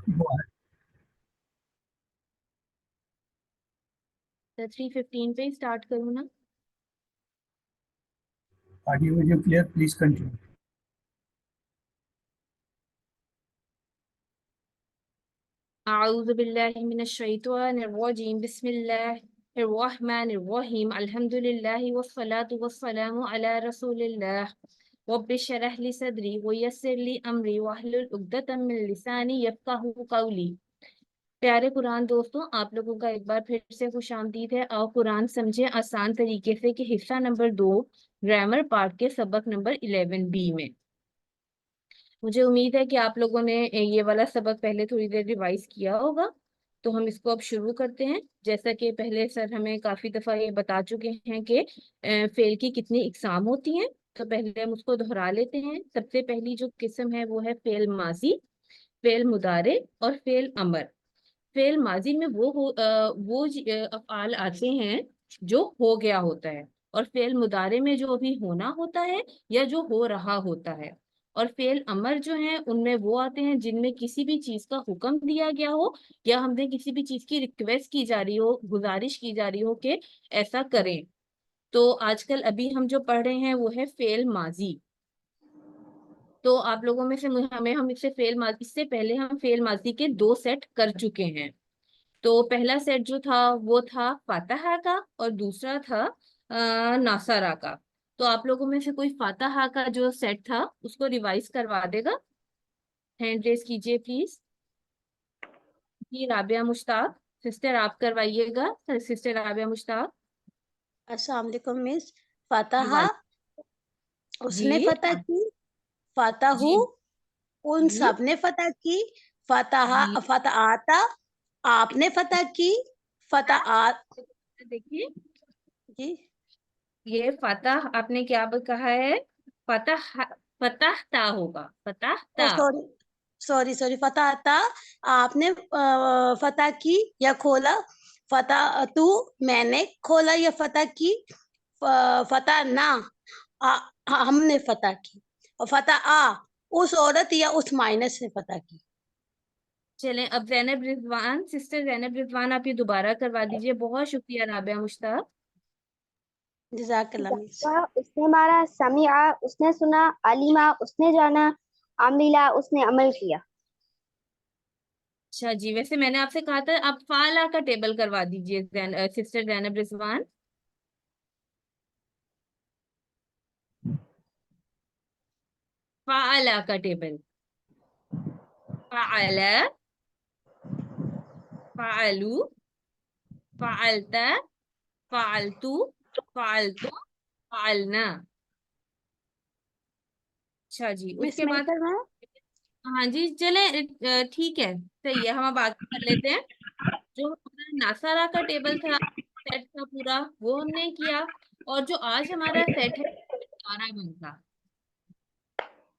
तो 3:15 पे स्टार्ट करूँ ना? Audio video clear, please continue. अऊज़ु बिल्लाहि मिनश शैतानिर रजीम बिस्मिल्लाहिर रहमानिर रहीम अल्हम्दुलिल्लाहि वस्सलातु वस्सलामु अला रसूलिल्लाह रब्बिश शरह ली सदरी व यस्सिर ली अमरी वहलुल उक़दतम मिन लिसानी यफ़क़हू क़ौली। प्यारे कुरान दोस्तों, आप लोगों का एक बार फिर से खुशामदीद है। आओ कुरान समझे आसान तरीके से कि हिस्सा नंबर 2 ग्रामर पार्ट के सबक नंबर 11 बी में। मुझे उम्मीद है कि आप लोगों ने ये वाला सबक पहले थोड़ी देर रिवाइज किया होगा। तो हम इसको अब शुरू करते हैं। जैसा कि पहले सर हमें काफी दफा ये बता चुके हैं कि फेल की कितनी इकसाम होती हैं, तो पहले हम उसको दोहरा लेते हैं। सबसे पहली जो किस्म है वो है फेल माजी, फेल मुदारे और फेल अमर। फेल माजी में अफआल आते हैं जो हो गया होता है, और फेल मुदारे में जो अभी होना होता है या जो हो रहा होता है। और फेल अमर जो है उनमें वो आते हैं जिनमें किसी भी चीज का हुक्म दिया गया हो या हमने किसी भी चीज की रिक्वेस्ट की जा रही हो, गुजारिश की जा रही हो कि ऐसा करें। तो आजकल अभी हम जो पढ़ रहे हैं वो है फेल माजी। तो आप लोगों में से हमें हम इससे फेल माजी, इससे पहले हम फेल माजी के 2 सेट कर चुके हैं। तो पहला सेट जो था वो था फातहा का और दूसरा था नासारा का। तो आप लोगों में से कोई फातहा का जो सेट था उसको रिवाइज करवा देगा? हैंड रेस कीजिए प्लीज। जी राबिया मुश्ताक, सिस्टर आप करवाइएगा। सिस्टर राबिया मुश्ताक। अस्सलाम वालेकुम मिस। जी फतहा, जी उसने फतह की। फतहू, जी उन जी सब ने फतह की। फतहा, जी। फतआता, आपने फतह की। फतआत देखिए, जी। ये फतह आपने क्या कहा है? फतह, फतहता होगा, ओ फतहता। सॉरी, सॉरी सॉरी, फतहता, आपने फतह की या खोला। फतह तू, मैंने खोला या फतह की। फतह ना, हमने फतह की। और फतह आ, उस औरत या उस माइनस ने फतह की। चलें, अब जैनब रिजवान, सिस्टर जैनब रिजवान आप ये दोबारा करवा दीजिए। बहुत शुक्रिया राबिया मुश्ताक। जज़ाकल्लाह मिस। उसने मारा, समिया उसने सुना, अलीमा उसने जाना, अमिला उसने अमल किया। अच्छा जी, वैसे मैंने आपसे कहा था आप फाला का टेबल करवा दीजिए सिस्टर जैनब रिजवान। फाला का टेबल। फाला, फालू, फालता, फालतू, फालतू, फालना। अच्छा जी, मिस उसके मैं बाद करवाऊं? हाँ जी चले, ठीक है, सही है, हम अब आगे कर लेते हैं। जो हमारा नासारा का टेबल था, सेट था पूरा, वो हमने किया। और जो आज हमारा सेट है दौराबा का।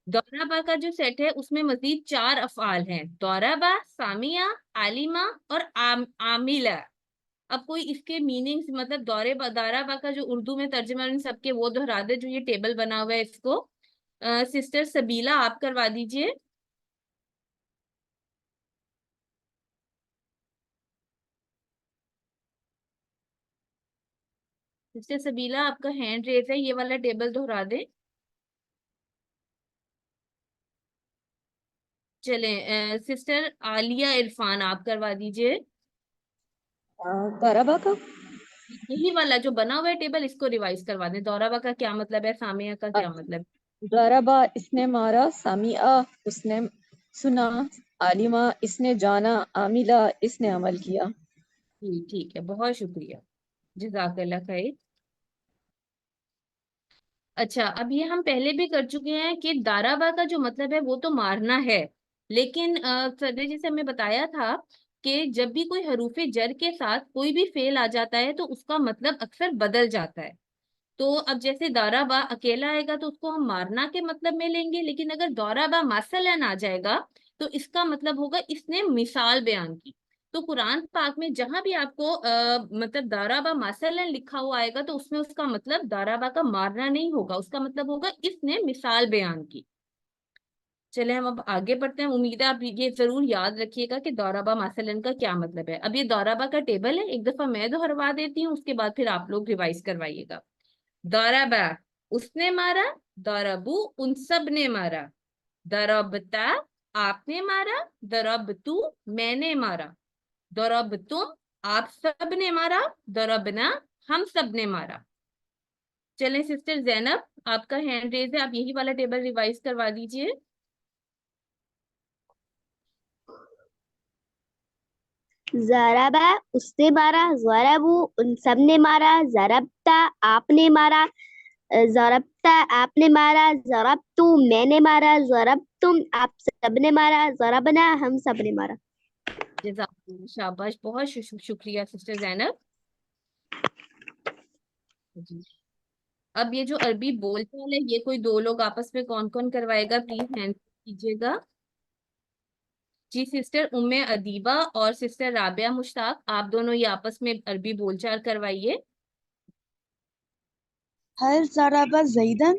दौराबा का जो सेट है उसमें मजीद 4 अफआल हैं। दौराबा, सामिया, आलिमा और आमिला। अब कोई इसके मीनिंग्स, मतलब दौराबा का जो उर्दू में तर्जुमा इन सबके वो दोहरा दे, जो ये टेबल बना हुआ है इसको। सिस्टर सबीला आप करवा दीजिए। सिस्टर सबीला आपका हैंड रेज है, ये वाला टेबल दोहरा दें। चले, सिस्टर आलिया इरफान आप करवा दीजिए। दरबा का। यही वाला जो बना हुआ है टेबल, इसको रिवाइज करवा दें। दौराबा का क्या मतलब है, सामिया का क्या मतलब दरबा इसने मारा, सामिया उसने सुना, आलिमा इसने जाना, आमिला इसने अमल किया। है? ठीक है, बहुत शुक्रिया, जज़ाकल्लाह खैर। अच्छा, अब ये हम पहले भी कर चुके हैं कि दाराबा का जो मतलब है वो तो मारना है। लेकिन सर ने जैसे हमें बताया था कि जब भी कोई हरूफे जर के साथ कोई भी फेल आ जाता है तो उसका मतलब अक्सर बदल जाता है। तो अब जैसे दाराबा अकेला आएगा तो उसको हम मारना के मतलब में लेंगे, लेकिन अगर दौराबा मसलन आ जाएगा तो इसका मतलब होगा इसने मिसाल बयान की। तो कुरान पाक में जहां भी आपको मतलब दाराबा मसलन लिखा हुआ आएगा तो उसमें उसका मतलब दाराबा का मारना नहीं होगा, उसका मतलब होगा इसने मिसाल बयान की। चले हम अब आगे बढ़ते हैं। उम्मीद है आप ये जरूर याद रखिएगा कि दौराबा मसलन का क्या मतलब है। अब ये दौराबा का टेबल है, एक दफा मैं दोहरवा देती हूँ, उसके बाद फिर आप लोग रिवाइज करवाइएगा। दौराबा उसने मारा, दौराबू उन सब ने मारा, दरबता आपने मारा, दरब तू मैंने मारा, दरब तुम आप सब ने मारा, दरबना हम सब ने मारा। चलें सिस्टर जैनब, आपका हैंड रेज है, आप यही वाला टेबल रिवाइज करवा दीजिए। जराबा उसने मारा, जराबू उन सब ने मारा, जरबता आपने मारा, जरबता आपने मारा, जरबतु मैंने मारा, जरबतुम आप सबने मारा, जरबना हम सब ने मारा। जज़ाकल्लाह, शाबाश, बहुत शुक्रिया सिस्टर जैनब जी। अब ये जो अरबी बोलचाल है, ये कोई दो लोग आपस में कौन कौन करवाएगा, प्लीज हैंड कीजिएगा। जी सिस्टर उम्मे अदीबा और सिस्टर राबिया मुश्ताक, आप दोनों ये आपस में अरबी बोलचाल करवाइए। हल ज़रबा ज़ैदन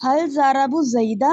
हल ज़रबु ज़ैदा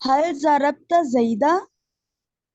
हल ज़रबत ज़ैदा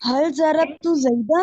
हल ज़रबतु ज़ैदा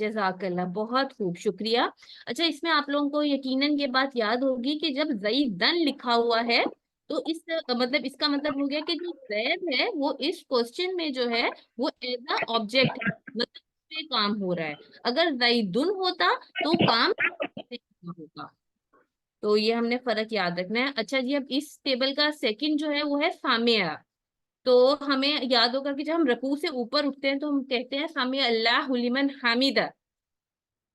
जज़ाकल्लाह, बहुत खूब, शुक्रिया। अच्छा, इसमें आप लोगों को यकीनन ये बात याद होगी कि जब ज़ैदन लिखा हुआ है तो इस मतलब इसका मतलब हो गया कि जो जैद है वो इस क्वेश्चन में जो है वो एज अ ऑब्जेक्ट है, मतलब उस पे काम हो रहा है। अगर ज़ैदुन होता तो काम होगा। तो ये हमने फर्क याद रखना है। अच्छा जी, अब इस टेबल का सेकंड जो है वो है सामिया। तो हमें याद होगा कि जब हम रकू से ऊपर उठते हैं तो हम कहते हैं सामिया अल्लाहु लिमन हामिदा।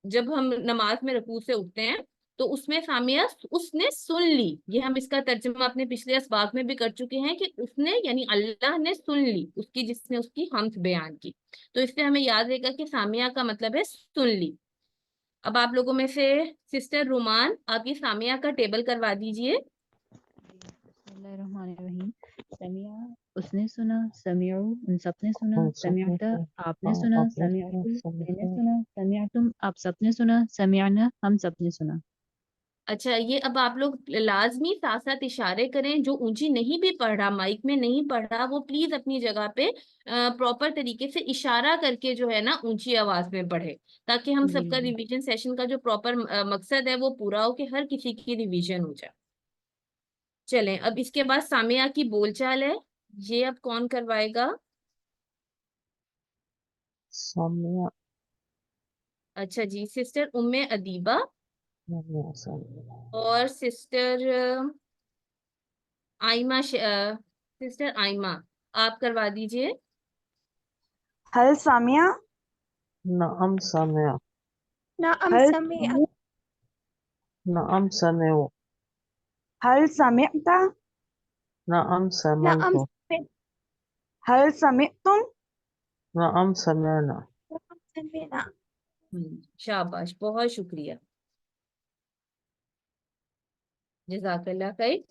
जब हम नमाज में रकू से उठते हैं तो उसमें सामिया उसने सुन ली, ये हम इसका तर्जुमा अपने पिछले असबाक में भी कर चुके हैं कि उसने यानी अल्लाह ने सुन ली उसकी, जिसने उसकी हम्द बयान की। तो इससे हमें याद रहेगा कि सामिया का मतलब है सुन ली। अब आप लोगों में से सिस्टर रुमान, आप ये सामिया का टेबल करवा दीजिए। बिस्मिल्लाहिर्रहमानिर्रहीम। समिया उसने सुना, समिउ उन सबने सुना, हम सबने समिअता आपने सुना सुना, आपने सुना समिअतुम मैंने सबने सुना, समिअतुम आप सबने सुना, समिअना हम सबने सुना। अच्छा, ये अब आप लोग लाजमी साथ साथ इशारे करें। जो ऊंची नहीं भी पढ़ रहा, माइक में नहीं पढ़ रहा, वो प्लीज अपनी जगह पे प्रॉपर तरीके से इशारा करके जो है ना ऊंची आवाज में पढ़े, ताकि हम जी सबका रिवीजन सेशन का जो प्रॉपर मकसद है वो पूरा हो, कि हर किसी की रिवीजन हो जाए। चलें, अब इसके बाद सामिया की बोलचाल है, ये अब कौन करवाएगा? सामिया अच्छा जी, सिस्टर उम्मे अदीबा सामिया सामिया और सिस्टर आइमा सिस्टर आइमा, आप करवा दीजिए। हल सामिया नअम सामिया हल सामिया नअम समिउ हल समिअता नअम समइतु हल समिअतुम नअम समिअना शाबाश, बहुत शुक्रिया, जज़ाकल्लाह खैर।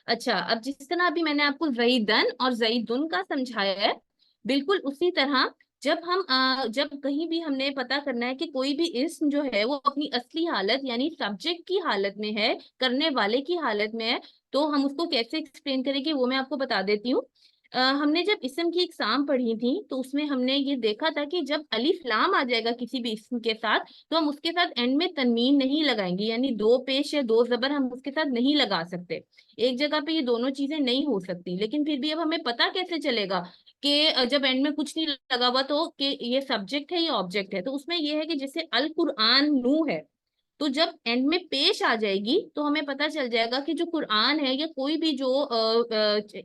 अच्छा, अब जिस तरह अभी मैंने आपको ज़ईदन और ज़ईदुन का समझाया है, बिल्कुल उसी तरह जब हम जब कहीं भी हमने पता करना है कि कोई भी इस्म जो है वो अपनी असली हालत यानी सब्जेक्ट की हालत में है, करने वाले की हालत में है, तो हम उसको कैसे एक्सप्लेन करेंगे वो मैं आपको बता देती हूँ। हमने जब इस्म की इकसाम पढ़ी थी तो उसमें हमने ये देखा था कि जब अलिफ लाम आ जाएगा किसी भी इस्म के साथ तो हम उसके साथ एंड में तनवीन नहीं लगाएंगे, यानी दो पेश या दो जबर हम उसके साथ नहीं लगा सकते। एक जगह पे ये दोनों चीजें नहीं हो सकती, लेकिन फिर भी अब हमें पता कैसे चलेगा कि जब एंड में कुछ नहीं लगा हुआ तो कि ये सब्जेक्ट है या ऑब्जेक्ट है। तो उसमें ये है कि जैसे अल कुरआन नू है, तो जब एंड में पेश आ जाएगी तो हमें पता चल जाएगा कि जो कुरान है या कोई भी जो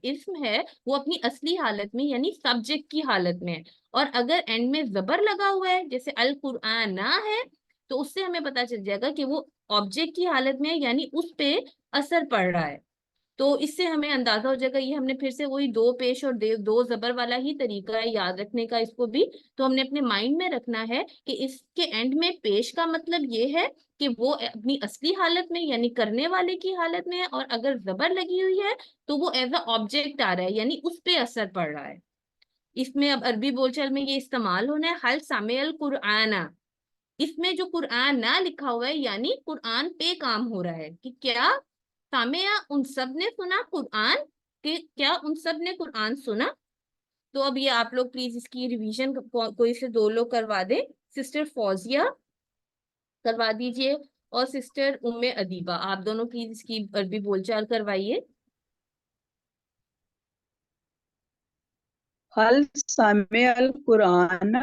इस्म है वो अपनी असली हालत में यानी सब्जेक्ट की हालत में है। और अगर एंड में जबर लगा हुआ है जैसे अल कुरआन ना है, तो उससे हमें पता चल जाएगा कि वो ऑब्जेक्ट की हालत में है, यानी उस पे असर पड़ रहा है। तो इससे हमें अंदाजा हो जाएगा। ये हमने फिर से वही दो पेश और दो जबर वाला ही तरीका है याद रखने का इसको भी। तो हमने अपने माइंड में रखना है कि इसके एंड में पेश का मतलब ये है कि वो अपनी असली हालत में यानी करने वाले की हालत में है, और अगर जबर लगी हुई है तो वो एज अ ऑब्जेक्ट आ रहा है यानी उस पे असर पड़ रहा है। इसमें अब अरबी बोलचाल में ये इस्तेमाल होना है, हल समिअल कुरआना। इसमें जो कुरआन ना लिखा हुआ है यानी कुरआन पे काम हो रहा है कि क्या सामिया उन सब ने सुना कुरआन, कि क्या उन सब ने कुरआन सुना। तो अब ये आप लोग प्लीज इसकी रिवीजन कोई से दो लोग करवा दे। सिस्टर फौजिया करवा दीजिए और सिस्टर उम्मे अदीबा, आप दोनों प्लीज इसकी अरबी बोलचाल करवाइए। हल समिअल कुरान।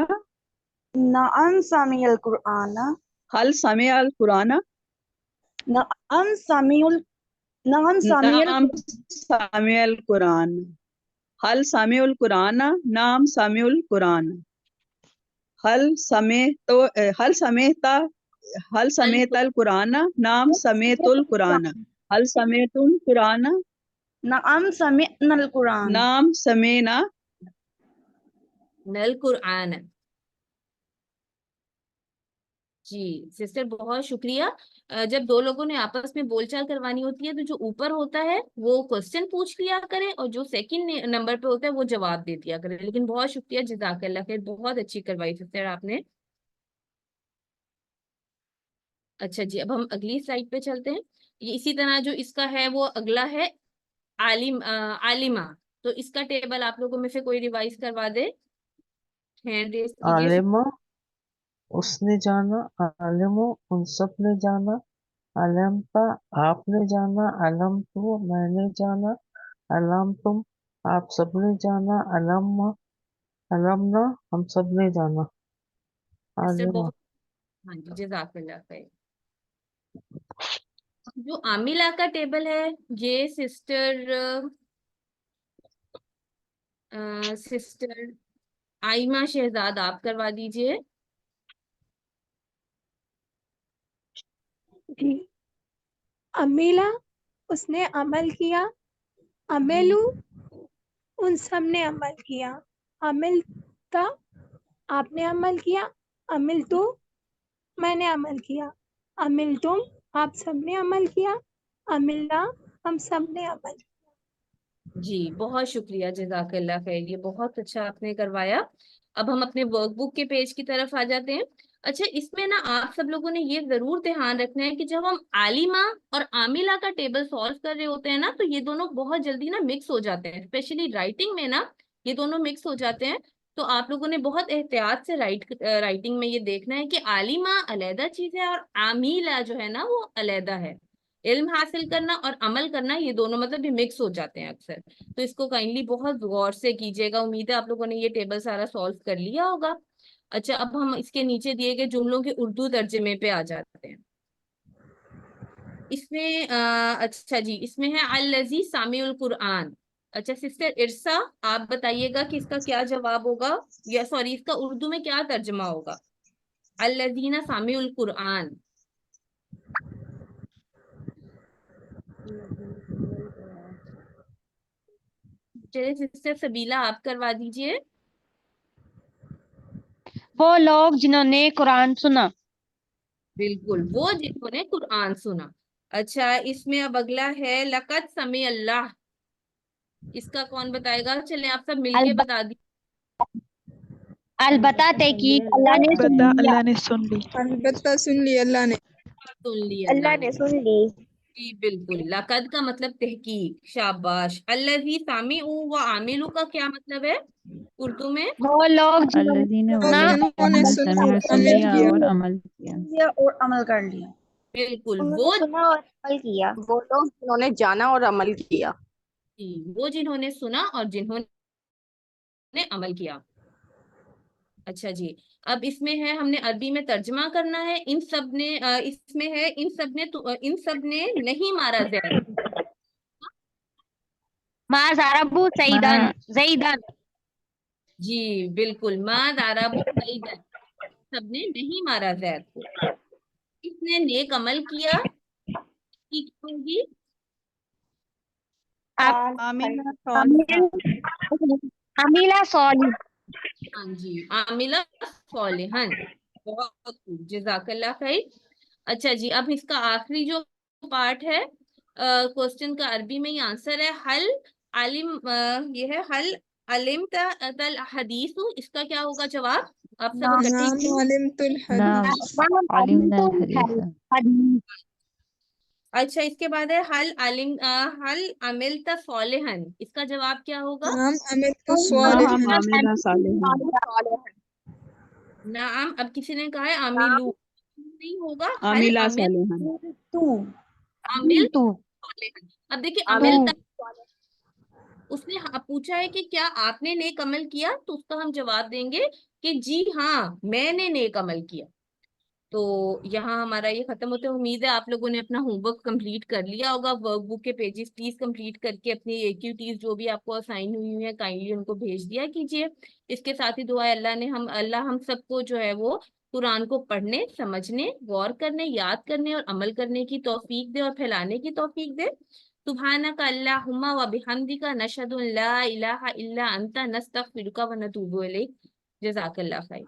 नअम समिअल कुरआन। हल समिअल कुरान। नअम समिउल नअम समिअल नाम समिअल कुरान। हल समिउल कुरान। नाम समिउल कुरान। हल समेता हल समेतल कुरान। नाम समेतुल कुरान। हल समेतुल कुरान। नअम समिअनल कुरान। नाम समेना नल कुरआन। जी सिस्टर बहुत शुक्रिया। जब दो लोगों ने आपस में बोलचाल करवानी होती है तो जो ऊपर होता है वो क्वेश्चन पूछ लिया करे और जो सेकंड नंबर पे होता है वो जवाब दे दिया करे। लेकिन बहुत शुक्रिया, जज़ाकल्लाह खैर, बहुत अच्छी करवाई सिस्टर आपने। अच्छा जी, अब हम अगली स्लाइड पे चलते हैं। ये इसी तरह जो इसका है वो अगला है आलिमा। तो इसका टेबल आप लोगों में से कोई रिवाइज करवा दे, हैंड रेस कीजिए। आलिमा उसने जाना, आलिमो उन सब ने जाना, अलमता आपने जाना, अलम तो मैंने जाना, अलम तुम आप सबने जाना, अलमना हम सबने जाना। सिस्टर आलिमा बहुत, हाँ जी जज़ाकल्लाह खैर। जो आमिला का टेबल है ये सिस्टर आइमा शहजाद आप करवा दीजिए। जी। अमीला उसने अमल किया, अमेलू उन सब ने अमल किया, अमिल था आपने अमल किया, अमिल तो मैंने अमल किया, अमिल तुम आप सब ने अमल किया, अमिलना हम सब ने अमल किया। जी बहुत शुक्रिया, जज़ाकल्लाह खैर, ये बहुत अच्छा आपने करवाया। अब हम अपने वर्कबुक के पेज की तरफ आ जाते हैं। अच्छा, इसमें ना आप सब लोगों ने ये जरूर ध्यान रखना है कि जब हम आलिमा और आमिला का टेबल सॉल्व कर रहे होते हैं ना तो ये दोनों बहुत जल्दी ना मिक्स हो जाते हैं, स्पेशली राइटिंग में ना ये दोनों मिक्स हो जाते हैं। तो आप लोगों ने बहुत एहतियात से राइटिंग में ये देखना है कि आलिमा अलहदा चीज है और आमिला जो है ना वो अलहदा है। इल्म हासिल करना और अमल करना ये दोनों मतलब ये मिक्स हो जाते हैं अक्सर। तो इसको काइंडली बहुत गौर से कीजिएगा। उम्मीद है आप लोगों ने ये टेबल सारा सॉल्व कर लिया होगा। अच्छा, अब हम इसके नीचे दिए गए जुमलों के उर्दू तर्जमे पे आ जाते हैं। इसमें अच्छा जी, इसमें है अल्लज़ी सामिउल कुरआन। अच्छा सिस्टर इरसा, आप बताइएगा कि इसका क्या जवाब होगा, या सॉरी इसका उर्दू में क्या तर्जमा होगा। अल्लज़ीना सामिउल कुरआन। चलिए सिस्टर सबीला आप करवा दीजिए। वो लोग जिन्होंने कुरान सुना। बिल्कुल, वो जिन्होंने कुरान सुना। अच्छा, इसमें अब अगला है लक़द समी अल्लाह। इसका कौन बताएगा, चले आप सब मिलके अलब- बता दी। अलबत्ता तहकीक अल्लाह ने सुन अलबत्ता लिया। अल्लाह ने सुन ली। अलबत्ता सुन ली अल्लाह ने। सुन ली अल्लाह अल्लाह ने ने। सुन ली। जी बिल्कुल, लक़द का मतलब तहकीक, शाबाश। अल्लज़ी सामिउ व आमिलू का क्या मतलब है उर्दू में। वो लोग वो जिन्होंने लोग सुना जिन्होंने और सुना अमल और अमल किया। लिया और अमल कर लिया। बिल्कुल, उन्होंने सुना और अमल किया। वो लोग जिन्होंने जाना और अमल किया। वो जिन्होंने सुना और जिन्होंने अमल किया। अच्छा जी, अब इसमें है हमने अरबी में तर्जमा करना है। इन सब ने इसमें है इन सब ने नहीं मारा जैद। मा ज़रबू सईदन ज़ैदन। जी बिल्कुल, मा दाराबू सईदन, सबने नहीं मारा जैद को। इसने नेक अमल किया, की क्या होगी। आमिना अमीला सॉली। हाँ जी, आमिला सॉलिहन। बहुत खूब, जज़ाकल्लाह खैर। अच्छा जी, अब इसका आखिरी जो पार्ट है क्वेश्चन का, अरबी में ही आंसर है हल आलिम, ये है हल अलिमता अल हदीसु, इसका क्या होगा जवाब? आप सब नाम इकट्ठे अलिमतुल नाम हदीस अलिमना हदीस। अच्छा, इसके बाद है हल अमिलता सालिहन, इसका जवाब क्या होगा? नाम अमिलतु नाम स्वालिहन आमिला सालिहन। नाम, अब किसी ने कहा है अमिलू, नहीं होगा, हल आमिला अमिल सालिहन। अमिल तू सालिहन। अब देखिए तू अमिल उसने पूछा है कि क्या आपने नेक अमल किया, तो उसका हम जवाब देंगे कि जी हाँ मैंने नेक अमल किया। तो यहाँ हमारा ये खत्म होता है। उम्मीद है आप लोगों ने अपना होमवर्क कंप्लीट कर लिया होगा। वर्कबुक के पेजेस प्लीज कंप्लीट करके अपनी एक्टिविटीज जो भी आपको असाइन हुई है काइंडली उनको भेज दिया कीजिए। इसके साथ ही दुआ है अल्लाह हम सबको जो है वो कुरान को पढ़ने, समझने, गौर करने, याद करने और अमल करने की तौफीक दे और फैलाने की तौफीक दे। सुब्हानका अल्लाहुम्मा व बिहम्दिका नशहदु अन ला इलाहा इल्ला अंता नस्तगफिरुका व नतूबु इलैक। जज़ाकल्लाह खैर।